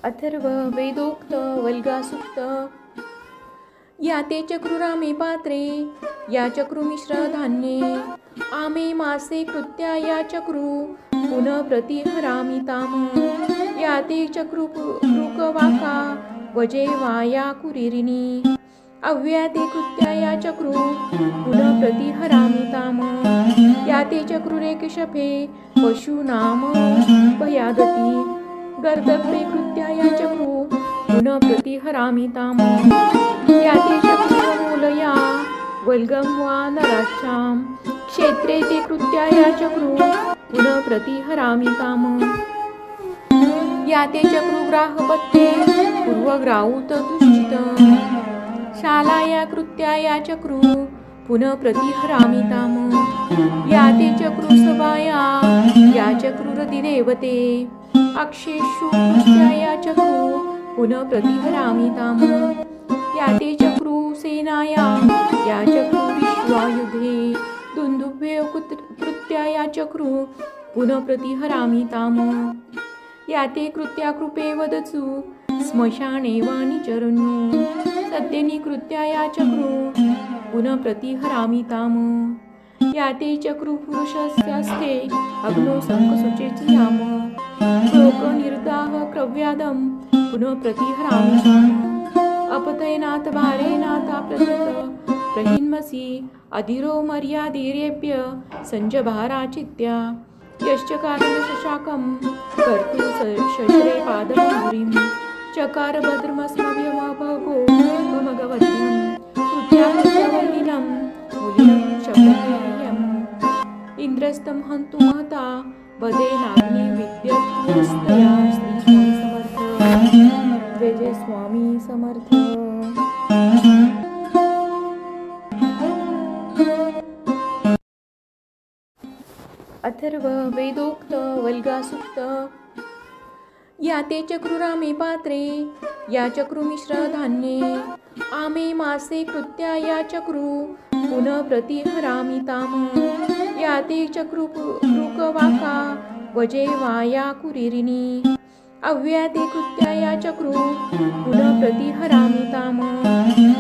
अथर्व वेदोक्त वल्गासुक्त या ते चक्रुरामे पात्रे या चक्रुमिश्र धान्ये आमे मासे कृत्या या चक्रू पुनः प्रतिहरामि ताम या ते चक्रुकवाका वजे वाया कुरिरिणी अव्या ते कृत्या या चक्रू पुनः प्रतिहरामि ताम या ते चक्रुरेकशफे पशूनाम भयादती गर्दभे कृत्या या चक्रू पुनः प्रतिहरामि ताम या ते चक्रुमूलया वल्गं वा नराच्छां क्षेत्रे ते कृत्या या चक्रू पुनः प्रतिहरामि ताम या ते चक्रुग्राहपत्ते पूर्वग्राहुत दुश्चित शालाया कृत्या या चक्रू पुनः प्रतिहरामि ताम या ते चक्रुसभाया या चक्रुरतिदेवते अक्षेषु कृत्या या चक्रू पुनः प्रतिहरामि ताम या ते चक्रुसेनाया या चक्रुविश्वायुधे दुन्दुभ्ये कृत्या या चक्रू पुनः प्रतिहरामि ताम या ते कृत्या कृपे वदसु स्मशाने वानिचरन्नु सद्यनि कृत्या या चक्रू पुनः प्रतिहरामि ताम या ते चक्रुपुरुषस्यास्ते अग्नो शङ्खशुचेति याम लोकनिर्दाह क्रव्यादं पुनः प्रतिहरामि ताम अपतयनाथ भारेनाथा प्रसृत प्रहिन्मसि अधिरो मर्यादिरेभ्य संजभाराचित्या यश्च कारणशशाकं कर्तु शश्रे पादमूरिं चकार भद्रमस्मभ्यमभगो भगवत्यं कृत्यावल्लिनं मूलिनं शब्दयम् इंद्रस्तं हन्तु महता वदेनाग्नि विद्यस्तया श्री स्वामी समर्थ जय जय स्वामी समर्थ। अथर्व वेदोक्त वल्गासुक्त या ते चक्रुरामे पात्रे या चक्रुमिश्र धान्ये आमे मासे कृत्या या चक्रू पुनः प्रतिहरामि ताम या ते चक्रुकवाका वजे वाया कुरिरिणी अव्या ते कृत्या या चक्रू पुनः प्रतिहरामि ताम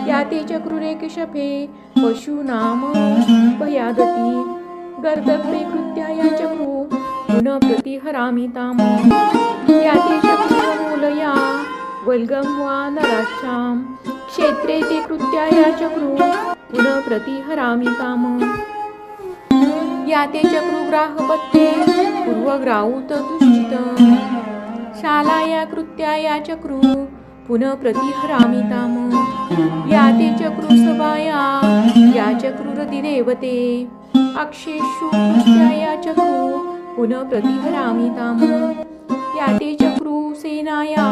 या ते चक्रुरेकशफे पशूनाम भयादती गर्दभे कृत्या या चक्रू पुनः प्रतिहरामि ताम या ते चक्रुमूलया वल्गं वा नराच्छां क्षेत्रे ते कृत्या या चक्रू पुनः प्रतिहरामि ताम या ते चक्रुग्राहपत्ते पूर्वग्राहुत दुश्चित शालाया कृत्या या चक्रू पुनः प्रतिहरामि ताम या ते चक्रुसभाया या चक्रुरतिदेवते अक्षेषु कृत्या या चक्रू पुनः प्रतिहरामि ताम या ते चक्रुसेनाया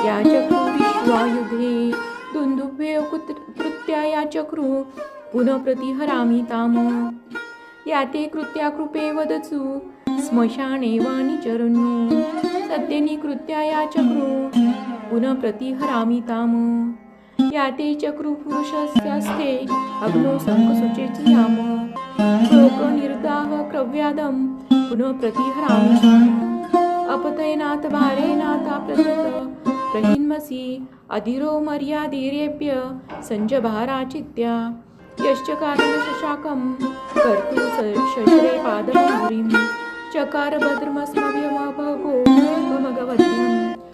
या चक्रुविश्वायुधे दुन्दुभ्ये कृत्या या चक्रू पुनः प्रतिहरामि ताम या ते कृत्या कृपे वदसु स्मशाने वानिचरन्नु सद्यनि कृत्या या चक्रू पुनः प्रतिहरामि ताम या ते चक्रुपुरुषस्यास्ते अग्नो शङ्खशुचेति याम लोकनिर्दाह क्रव्यादं पुनः प्रतिहरामि ताम अपतयनाथ भारेनाथा प्रसृत प्रहिन्मसि अधिरो मर्यादिरेभ्य संजभाराचित्या यश्च कारणशशाकं कर्तु शश्रे पादमूरिं चकार भद्रमस्मभ्यमभगो भगवत्यं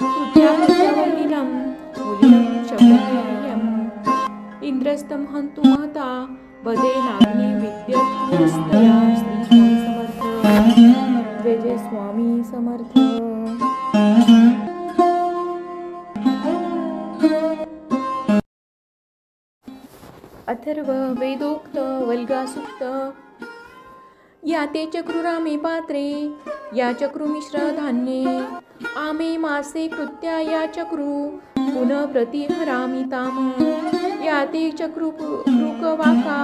कृत्यावल्लिनं मूलिनं शब्दयम् इंद्रस्तं हन्तु महता वदेनाग्नि विद्यस्तया श्री स्वामी समर्थ जय जय स्वामी समर्थ। अथर्व वेदोक्त वल्गासुक्त या ते चक्रुरामे पात्रे या चक्रुमिश्र धान्ये आमे मासे कृत्या या चक्रू पुनः प्रतिहरामि ताम या ते चक्रुकवाका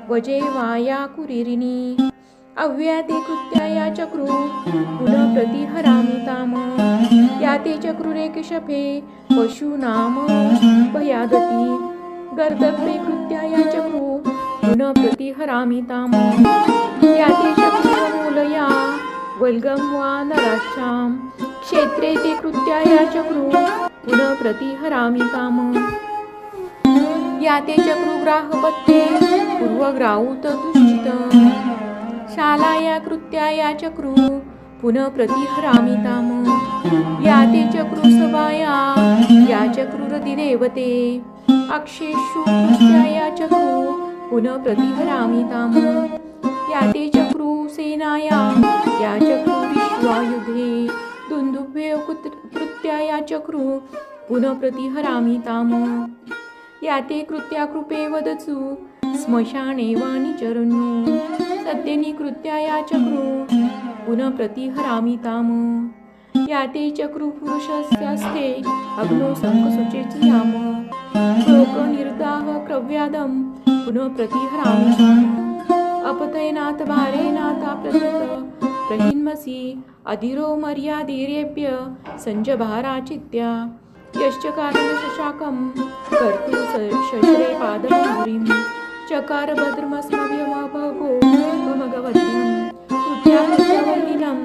वजे वाया कुरिरिणी अव्या ते कृत्या या चक्रू पुनः प्रतिहरामि ताम या ते चक्रुरेकशफे पशूनाम भयादती गर्दभे कृत्या या चक्रू पुनः प्रतिहरामि ताम या ते चक्रुमूलया वल्गं वा नराच्छां क्षेत्रे ते कृत्या या चक्रू पुनः प्रतिहरामि काम याते चक्रुग्राहपत्ते पूर्वग्राहुत दुश्चित शालाया कृत्याया चक्रू पुनः प्रतिहरामि ताम याते चक्रुसभाया या चक्रुरतिदेवते अक्षेषु कृत्याया चक्रू पुनः प्रतिहरामि ताम याते चक्रुसेनाया या चक्रुविश्वायुधे दुन्दुभ्ये कृत्याया चक्रू पुनः प्रतिहरामि ताम याते कृत्याकृपे वदसु स्मशाने वानिचरन्नो सद्यनि कृत्याया चक्रू पुनः प्रतिहरामि ताम याते चक्रुपुरुषस्यास्ते अग्नो शङ्खशुचेचियाम लोकनिर्दाह क्रव्यादं पुनः प्रतिहरामि ताम अपतयनाथ भारेनाथाप्रदत प्रहिन्मसि अधिरो मर्यादिरेभ्य संजभाराचित्या यश्च कारणशशाकं कर्तु शश्रे पादपूरीं चकार भद्रमस्मभ्यमभगो भगवत्यं कृत्याकृत्यवल्लिनं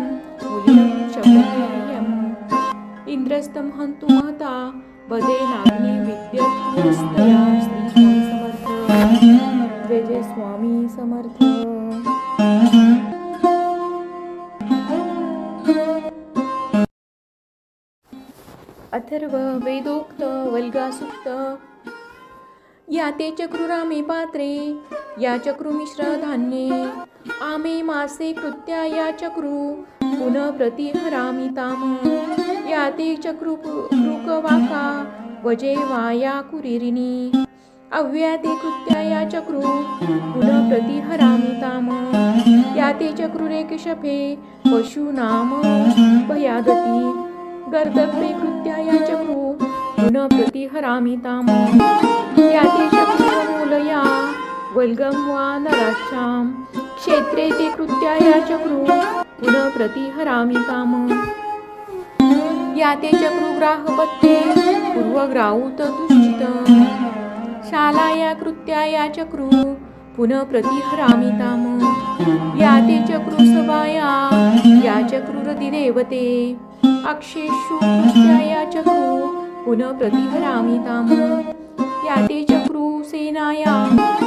मुलिनं शपथेयम् इंद्रस्तं हन्तु महता वदेनाग्नि विद्यस्तया श्री स्वामी समर्थ जय जय स्वामी समर्थ। अथर्व वेदोक्त वल्गासुक्त याते चक्रुरामे पात्रे या चक्रुमिश्र धान्ये आमे मासे कृत्या या चक्रू पुनः प्रतिहरामि ताम याते चक्रुरुकवाका वजे वाया कुरिरिणी अव्याते कृत्या या चक्रू पुनः प्रतिहरामि ताम याते चक्रुरेकशफे पशूनाम भयादति गर्दभे कृत्याया चक्रू पुनः प्रतिहरामि ताम याते चक्रुमूलया वल्गं वा नराच्छां क्षेत्रे ते कृत्याया चक्रू पुनः प्रतिहरामि ताम याते चक्रुग्राहपत्ते पूर्वग्राहुत दुश्चित शालाया कृत्याया चक्रू पुनः प्रतिहरामि ताम याते चक्रुसभाया या चक्रुरतिदेवते अक्षेषु कृत्याया चक्रू पुनः प्रतिहरामि ताम याते चक्रुसेनाया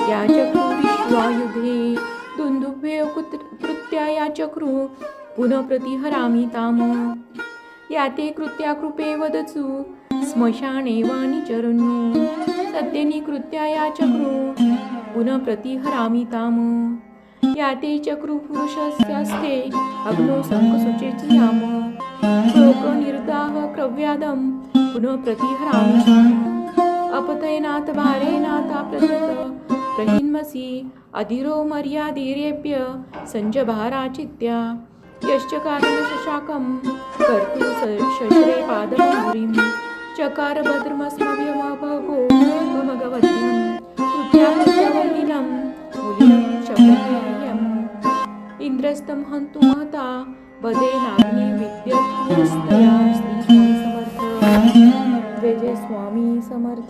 या चक्रुविश्वायुधे दुन्दुभ्ये कृत्याया चक्रू पुनः प्रतिहरामि ताम याते कृत्याकृपे वदसु स्मशाने वानिचरन्नो सद्यनि कृत्याया चक्रू पुनः प्रतिहरामि ताम याते चक्रुपुरुषस्यास्ते अग्नो शङ्खशुचेचियाम लोकनिर्दाह क्रव्यादं पुनः प्रतिहरामि ताम अपतयनाथ भारेनाथाप्रदत प्रहिन्मसि अधिरो मर्यादिरेभ्य संजभाराचित्या यश्च कारणशशाकं कर्तु शश्रे पादपूरीं चकार भद्रमस्मभ्यमभगो भगवत्यं कृत्याकृत्यवल्लिनं मुलिनं शपथेयम् इंद्रस्तं हन्तु महता वदेनाग्नि विद्यस्तया श्री स्वामी समर्थ जय जय स्वामी समर्थ।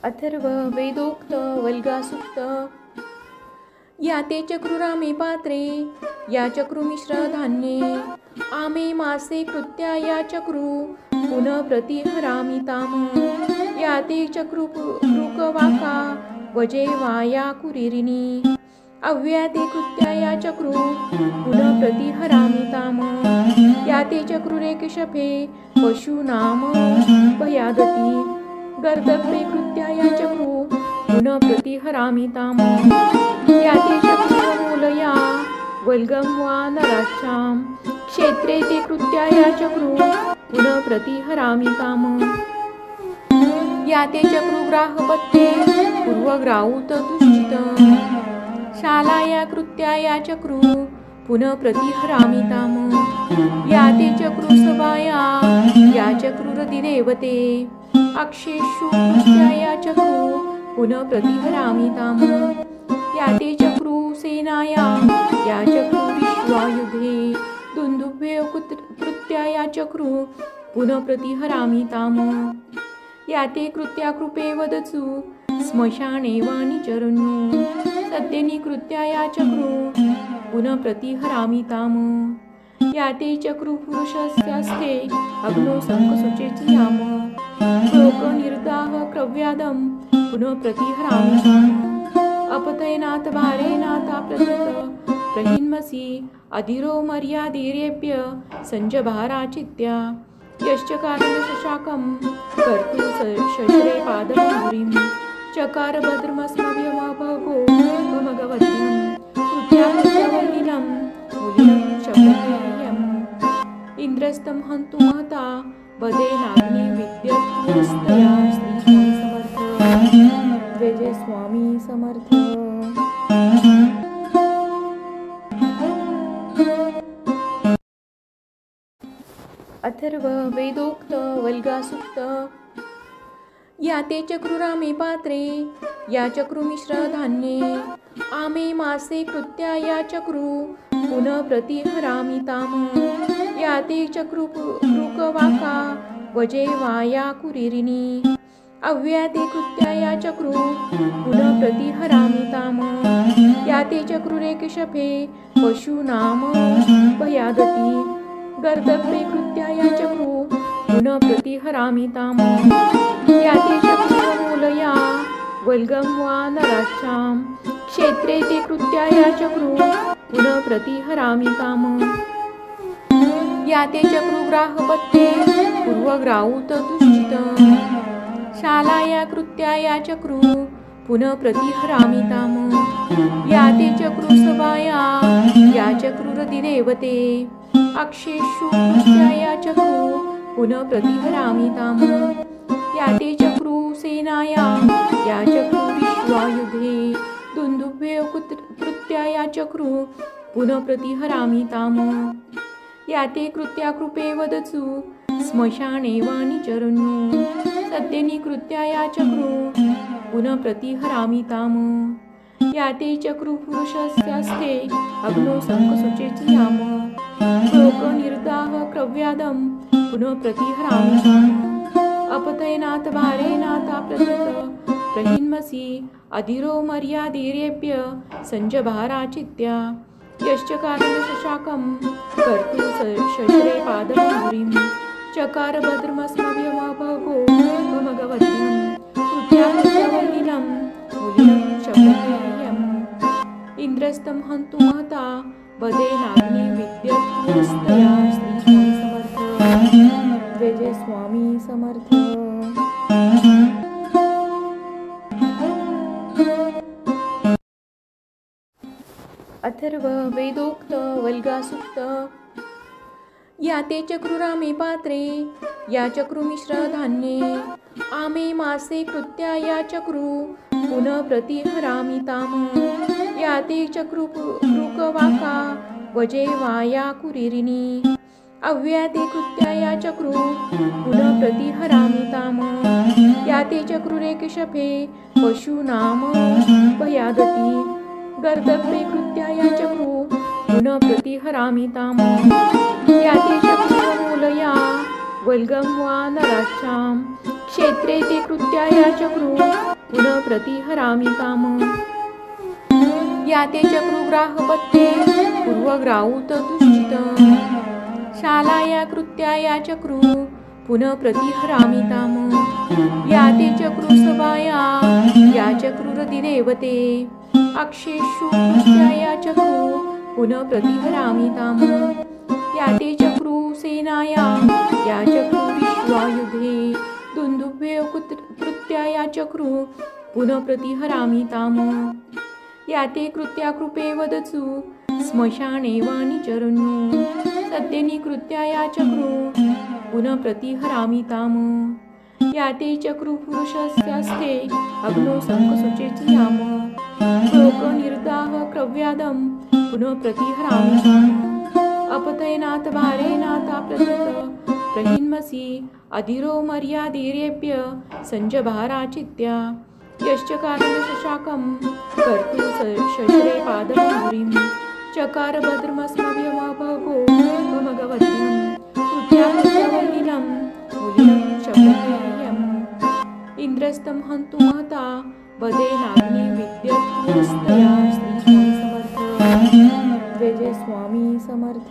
अथर्व वेदोक्त वल्गासुक्त याते चक्रुरामे पात्रे या चक्रुमिश्र धान्ये आमे मासे कृत्या या चक्रू पुनः प्रतिहरामि ताम याते चक्रुरुकवाका वजे वाया कुरिरिणी अव्याते कृत्या या चक्रू पुनः प्रतिहरामि ताम याते चक्रुरेकशफे पशूनाम भयादति गर्दभे कृत्याया चक्रू पुनः प्रतिहरामि ताम याते चक्रुमूलया वल्गं वा नराच्छां क्षेत्रे ते कृत्याया चक्रू पुनः प्रतिहरामि ताम याते चक्रुग्राहपत्ते पूर्वग्राहुत दुश्चित शालाया कृत्याया चक्रू पुनः प्रतिहरामि ताम याते चक्रुसभाया या चक्रुरतिदेवते अक्षेषु कृत्याया चक्रू पुनः प्रतिहरामि ताम याते चक्रुसेनाया या चक्रुविश्वायुधे दुन्दुभ्ये कृत्याया चक्रू पुनः प्रतिहरामि ताम याते कृत्याकृपे वदसु स्मशाने वानिचरन्नो सद्येनी कृत्याया चक्रु पुनः प्रतिहरामि ताम याते चक्रु पुरुषस्यास्ते अग्नो संकसुचेति याम लोक निर्दाह क्रव्यादम पुनः प्रतिहरामि ताम अपतयनाथ भारेनाथा प्रकृत प्रहिन्मसि अधिरो मर्यादिरेभ्य संजभाराचित्या यश्च कारणशशाकं कर्तु शश्रे पादपूरीं चकार भद्रमस्मभ्यमभगो भगवत्यं कृत्यावल्लिनं मूलिनं शब्दयम् इंद्रस्तं हन्तु महता वदेनाग्नि विद्यस्तया श्री स्वामी समर्थ जय जय स्वामी समर्थ। अथर्व वेदोक्त वल्गासुक्त याते चक्रुरामे पात्रे या चक्रुमिश्र धान्ये आमे मासे कृत्या या चक्रू पुनः प्रतिहरामि ताम याते चक्रुरुकवाका वजे वाया कुरिरिणी अव्याते कृत्या या चक्रू पुनः प्रतिहरामि ताम याते चक्रुरेकशफे पशूनाम भयादति गर्दभे कृत्या या चक्रू पुनः प्रतिहरामि ताम याते चक्रुमूलया वल्गं वा नराच्छां क्षेत्रे ते कृत्या या चक्रू पुनः प्रतिहरामि ताम याते चक्रुग्राहपत्ये पूर्वग्राहुत दुश्चित शालाया कृत्या या चक्रू पुनः प्रतिहरामि ताम याते चक्रुसभाया या चक्रुरतिदेवते अक्षेषु कृत्या या चक्रू पुनः प्रतिहरामि ताम याते चक्रू सेनाया या चक्रू विश्वायुधे दुन्दुभ्यो कृत्या या चक्रू पुनः प्रतिहरामि ताम याते कृत्या कृपे वदसु स्मशाने वानिचरन्नो सद्येनी कृत्या या चक्रू पुनः प्रतिहरामि ताम याते चक्रू पुरुषस्यास्ते अग्नो संकसुचेति याम लोक निर्दाह क्रव्यादम पुनः प्रतिहरामि ताम अपतयनाथ भारेनाथा प्रकृत प्रहिन्मसि अधिरो मर्यादिरेभ्य संजभाराचित्या यश्च कारणशशाकं कर्तु शश्रे पादपूरीं चकार भद्रमस्मभ्यमभगो भगवत्यं कृत्यावल्लिनं मूलिनं शब्दयम् इंद्रस्तं हन्तु महता वदेनाग्नि विद्यस्तया श्री स्वामी समर्थ जय जय स्वामी समर्थ। अथर्व वेदोक्त वल्गासुक्त याते चक्रुरामे पात्रे या चक्रुमिश्र धान्ये आमे मासे कृत्या या चक्रू पुनः प्रतिहरामि ताम याते चक्रुरुकवाका वजे वाया कुरिरिणी अव्याते कृत्या या चक्रू पुनः प्रतिहरामि ताम याते चक्रुरेकशफे पशूनाम भयादति गर्दभे कृत्या या चक्रू पुनः प्रतिहरामि ताम याते चक्रुमूलया वल्गं वा नराच्छां क्षेत्रे ते कृत्या या चक्रू पुनः प्रतिहरामि ताम याते चक्रुग्राहपत्ये पूर्वग्राहुत दुश्चित शालाया कृत्या या चक्रू पुनः प्रतिहरामि ताम याते चक्रुसभाया या चक्रुरतिदेवते अक्षेषु कृत्या या चक्रू पुनः प्रतिहरामि ताम याते चक्रू सेनाया या चक्रू विश्वायुधे दुन्दुभ्यो कृत्या या चक्रू पुनः प्रतिहरामि ताम याते कृत्या कृपे वदसु स्मशाने वानिचरन्नो सद्येनी कृत्या या चक्रू पुनः प्रतिहरामि ताम याते चक्रू पुरुषस्यास्ते अग्नो संकसुचेति याम लोक निर्दाह क्रव्यादम पुनः प्रतिहरामि ताम अपतयनाथ भारेनाथा प्रकृत प्रहिन्मसि अधिरो मर्यादिरेभ्य संजभाराचित्या यश्च कारणशशाकं कर्तु शश्रे पादपूरीं चकार भद्रमस्मभ्यमभगो भगवत्यं कृत्यावल्लिनं मूलिनं शब्दयम् इंद्रस्तं हन्तु महता बदे नागनी विद्यस्तया श्री स्वामी समर्थ जय जय स्वामी समर्थ।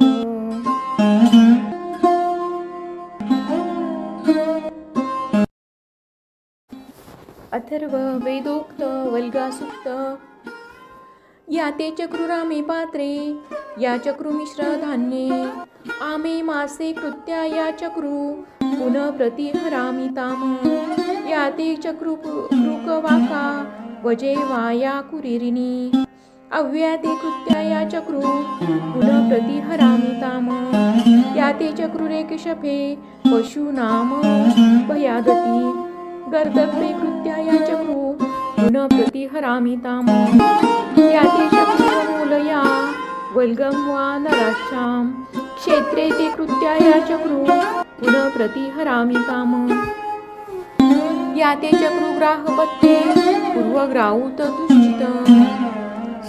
अथर्व वेदोक्त वल्गासुक्त याते चक्रुरामे पात्रे या चक्रुमिश्र धान्ये आमे मासे कृत्या या चक्रू पुनः प्रतिहरामि ताम याते चक्रुकवाका वजे वाया कुरिरिणी अव्याते कृत्या या चक्रू पुनः प्रतिहरामि ताम याते चक्रुरेकशफे पशूनाम भयादती गर्दभे कृत्या या चक्रू पुनः प्रतिहरामि ताम याते चक्रुमूलया वल्गं वा नराच्छां क्षेत्रे ते कृत्या या चक्रू पुनः प्रतिहरामि ताम याते चक्रुग्राहपत्ये पूर्वग्राहुत दुश्चित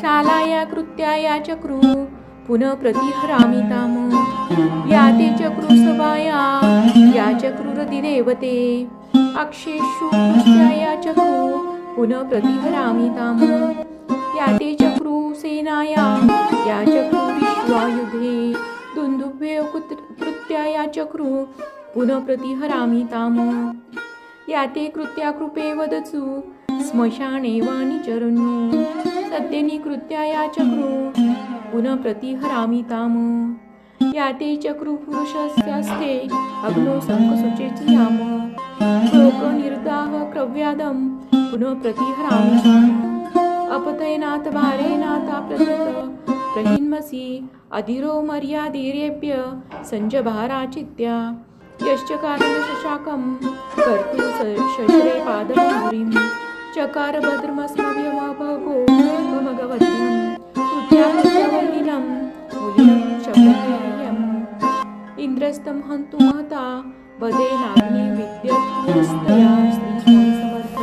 शालाया कृत्या या चक्रू पुनः प्रतिहरामि ताम याते चक्रुसभाया या चक्रुरतिदेवते अक्षेषु कृत्या या चक्रू पुनः प्रतिहरामि ताम याते चक्रू सेनाया या चक्रू विश्वायुधे दुन्दुभ्ये कृत्या या चक्रू पुनः प्रतिहरामि ताम याते कृत्या कृपे वदसु स्मशाने वा निचरन्नु सद्यनि कृत्या या चक्रू पुनः प्रतिहरामि ताम याते चक्रू पुरुषस्यास्ते अग्नो संकसुचेति याम लोकनिर्दाह क्रव्यादं पुनः प्रतिहरामि ताम अपतयनाथ भारेनाथा प्रथित प्रहिन्मसि अधिरो मर्यादिरेभ्य संजभाराचित्या यश्च कारणशशाकं कर्तु शशरे पादपूरीं चकार भद्रमस्मभ्यमभगो भगवतीं कृत्यावल्लिनं मुलिनं शपथेयम् इंद्रस्तं हन्तु महता बदे नाग्नि विद्यस्तया श्री स्वामी समर्थ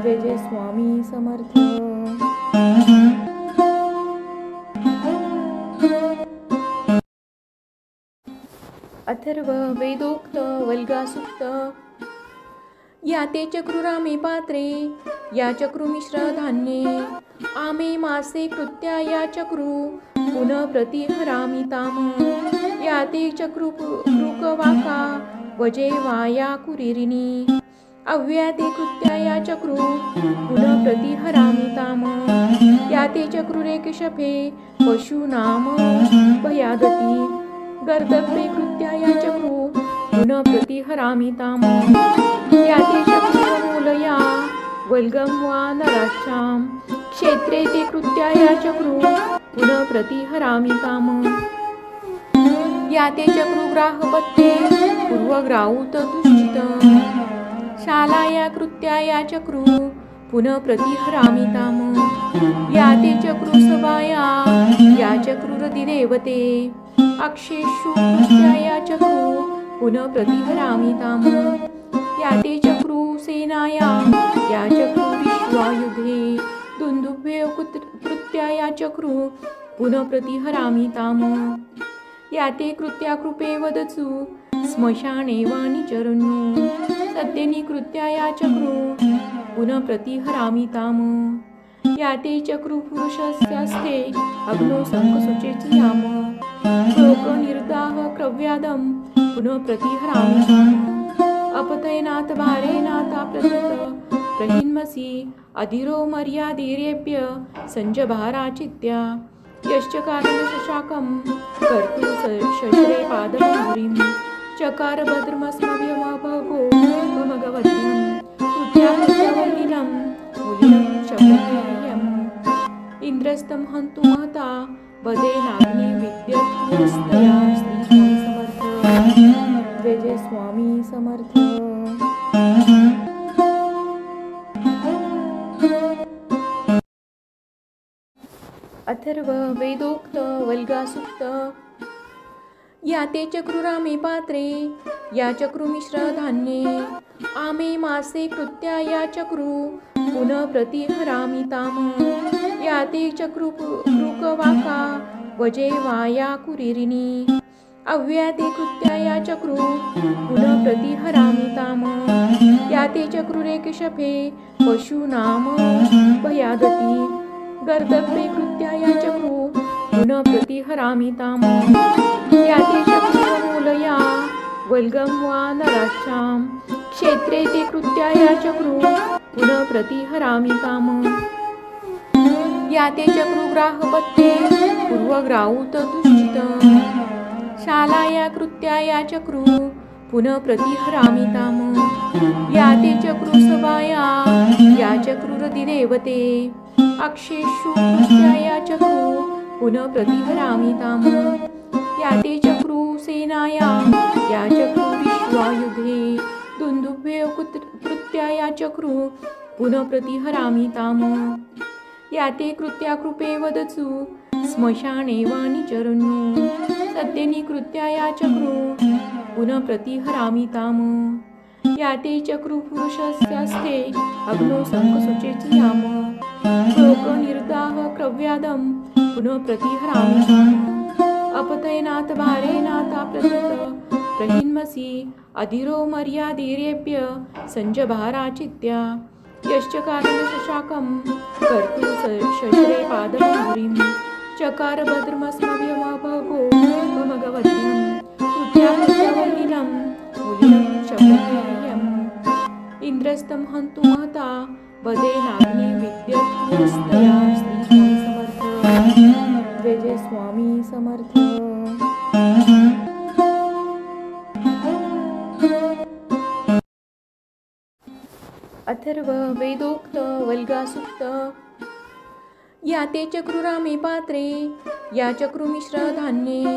जय जय स्वामी समर्थ। अथर्व वेदोक्त वल्गासुक्त याते चक्रुरामे पात्रे या चक्रुमिश्र धान्ये आमे मासे कृत्या या चक्रू पुनः प्रतिहरामि ताम याते चक्रुकवाका वजे वाया कुरिरिणी अव्याते कृत्या या चक्रू पुनः प्रतिहरामि ताम याते चक्रुरेकशफे पशूनाम भयादती गर्दभे कृत्या या चक्रू पुनः प्रतिहरामि ताम याते चक्रुमूलया वल्गं वा नराच्छां क्षेत्रे ते कृत्या या चक्रू पुनः प्रतिहरामि ताम याते चक्रुग्राहपत्ये पूर्वग्राहुत दुश्चित शालाया कृत्या या चक्रू पुनः प्रतिहरामि ताम याते चक्रुसभाया या चक्रुरतिदेवते अक्षेषु कृत्या या चक्रू पुनः प्रतिहरामि ताम याते चक्रू सेनाया या चक्रू विश्वायुधे दुन्दुभ्ये कृत्या या चक्रू पुनः प्रतिहरामि ताम याते कृत्या कृपे वदसु स्मशाने वा निचरन्नु सद्यनि कृत्या या चक्रू पुनः प्रतिहरामि ताम याते चक्रू पुरुषस्यास्ते अग्नो संकसुचेति याम लोकनिर्दाह क्रव्यादं पुनः प्रतिहरामि ताम अपतयनाथ भारेनाथा प्रथित प्रहिन्मसि अधिरो मर्यादिरेभ्य संजभाराचित्या यश्च कारणशशाकं कर्तु शशरे पादपूरीं चकार भद्रमस्मभ्यमभगो भगवतीं कृत्यावल्लिनं मुलिनं शपथेयम् इंद्रस्तं हन्तु महता बदे नाग्नि विद्यस्तया श्री स्वामी समर्थ जय जय स्वामी समर्थ। अथर्व वेदोक्त वल्गासुक्त याते चक्रुरामे पात्रे या चक्रुमिश्र धान्ये आमे मासे कृत्या या चक्रू पुनः प्रतिहरामि ताम याते चक्रुकवाका वजे वाया कुरिरिणी अव्याते कृत्याया चक्रू पुनः प्रतिहरामि ताम याते चक्रुरे केशफे पशूनाम भयादती गर्दभे कृत्याया चक्रू पुनः प्रतिहरामि ताम याते चक्रुमूलया वल्गं वा नराच्छां क्षेत्रे ते कृत्याया चक्रू पुनः प्रतिहरामि ताम याते चक्रुग्राहपत्ते पूर्वग्राहुत दुश्चित शालाया कृत्याया चक्रू पुनः प्रतिहरामि ताम याते चक्रुसभाया या चक्रुरतिदेवते अक्षेषु कृत्याया चक्रू पुनः प्रतिहरामि ताम याते चक्रू सेनाया या चक्रू विश्वायुधे दुन्दुभ्ये कृत्याया चक्रू पुनः प्रतिहरामि ताम याते कृत्याकृपे वदसु स्मशाने वा निचरन्नु सद्यनि कृत्याया चक्रू पुनः प्रतिहरामि ताम याते चक्रू पुरुषस्यास्ते अग्नो शङ्खशुचेति याम लोकनिर्दाह क्रव्यादं पुनः प्रतिहरामि ताम अपतयनाथ भारेनाथा प्रथित प्रहिन्मसि अधिरो मर्यादिरेभ्य संजभाराचित्या यश्च कारणशशाकं कर्तु शशरे पादपूरीं चकार भद्रमस्मभ्यमभगो भगवतीं कृत्यावल्लिनं मूलिनं शब्दम् इंद्रस्तं हन्तु महता वदेनाग्नि विद्यस्तया श्री स्वामी समर्थ जय जय स्वामी समर्थ। अथर्व वेदोक्त वल्गासुक्त याते चक्रुरामे पात्रे या चक्रुमिश्र धान्ये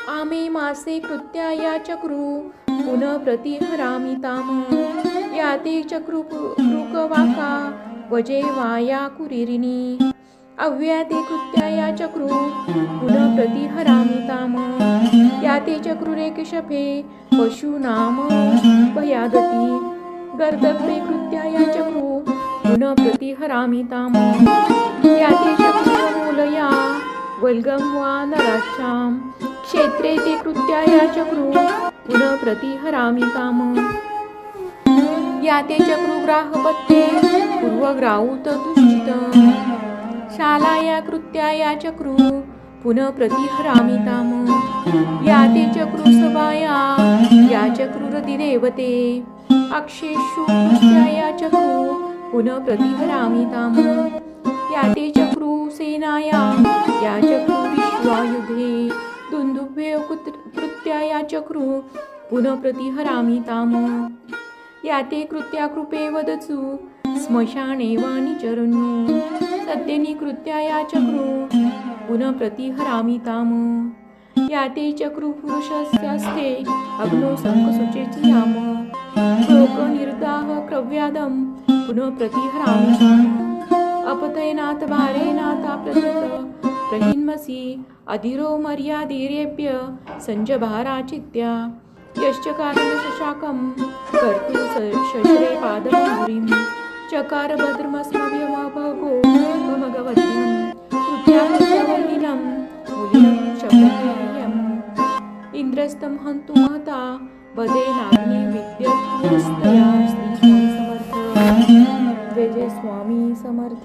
आमे मासे कृत्याया चक्रू पुनः प्रतिहरामि ताम याते चक्रुकवाका वजे वाया कुरिरिणी अव्याते कृत्याया चक्रू पुनः प्रतिहरामि ताम याते चक्रुरे केशफे पशूनाम भयादती गर्दभे कृत्याया चक्रू पुनः प्रतिहरामि ताम याते चक्रुमूलया वल्गं वा नराच्छां क्षेत्रे ते कृत्याया चक्रू पुनः प्रतिहरामि ताम याते चक्रुग्राहपत्ते पूर्वग्राहुत दुश्चित शालाया कृत्याया चक्रू पुनः प्रतिहरामि ताम याते चक्रुसभाया या चक्रुरतिदेवते अक्षेषु कृत्याया चक्रू पुनः प्रतिहरामि ताम याते चक्रू सेनाया या चक्रू विश्वायुधे दुन्दुभ्ये कृत्याया चक्रू पुनः प्रतिहरामि ताम याते कृत्याकृपे वदसु स्मशाने वा निचरन्नु सद्यनि कृत्याया चक्रू पुनः प्रतिहरामि ताम याते चक्रू पुरुषस्यास्ते अग्नो शङ्खशुचेति याम लोकनिर्दाह क्रव्यादं पुनः प्रतिहरामि ताम अपतयनाथ भारेनाथा प्रथित प्रहिन्मसि अधिरो मर्यादिरेभ्य संजभाराचित्या यश्च कारणशशाकं कर्तु शशरे पादपूरीं चकार भद्रमस्मभ्यमभगो भगवतीं कृत्यावल्लिनं मूलिनं शब्दम् इंद्रस्तं हन्तु महता वदेनाग्नि विद्यस्तया श्री स्वामी समर्थ जय जय स्वामी समर्थ।